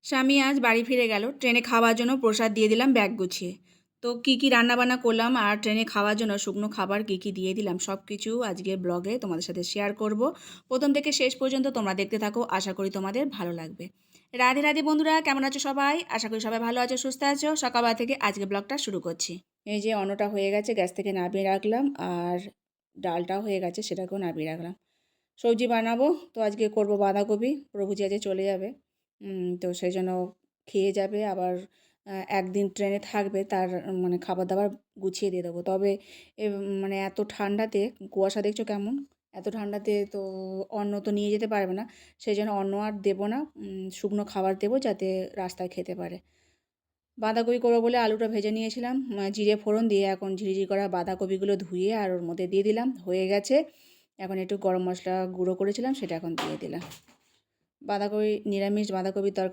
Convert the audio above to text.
স্বামী আজ বাড়ি ফিরে গেল, ট্রেনে খাওয়ার জন্য প্রসাদ দিয়ে দিলাম ব্যাগ গুছিয়ে। তো কী কী রান্নাবান্না করলাম আর ট্রেনে খাওয়ার জন্য শুকনো খাবার কী কী দিয়ে দিলাম সব কিছু আজকের ব্লগে তোমাদের সাথে শেয়ার করব। প্রথম থেকে শেষ পর্যন্ত তোমরা দেখতে থাকো, আশা করি তোমাদের ভালো লাগবে। রাধে রাধে বন্ধুরা, কেমন আছো সবাই? আশা করি সবাই ভালো আছো, সুস্থ আছো। সকালবেলা থেকে আজকে ব্লগটা শুরু করছি। এই যে অন্নটা হয়ে গেছে, গ্যাস থেকে নামিয়ে রাখলাম, আর ডালটাও হয়ে গেছে, সেটাকেও নামিয়ে রাখলাম। সবজি বানাবো, তো আজকে করব বাঁধাকপি। প্রভুজি আজকে চলে যাবে, তো সেই জন্য খেয়ে যাবে, আবার একদিন ট্রেনে থাকবে, তার মানে খাবার দাবার গুছিয়ে দিয়ে দেবো। তবে মানে এত ঠান্ডাতে, কুয়াশা দেখছো কেমন, এত ঠান্ডাতে তো অন্ন তো নিয়ে যেতে পারবে না, সেই জন্য অন্ন আর দেবো না, শুকনো খাবার দেবো যাতে রাস্তায় খেতে পারে। বাঁধাকপি করবো বলে আলুটা ভেজে নিয়েছিলাম, জিরে ফোড়ন দিয়ে এখন ঝিরিঝিরি করা বাঁধাকপিগুলো ধুয়ে আর ওর মধ্যে দিয়ে দিলাম, হয়ে গেছে। এখন একটু গরম মশলা গুঁড়ো করেছিলাম, সেটা এখন দিয়ে দিলাম। বাঁধাকপি, নিরামিষ বাঁধাকপির তরকারি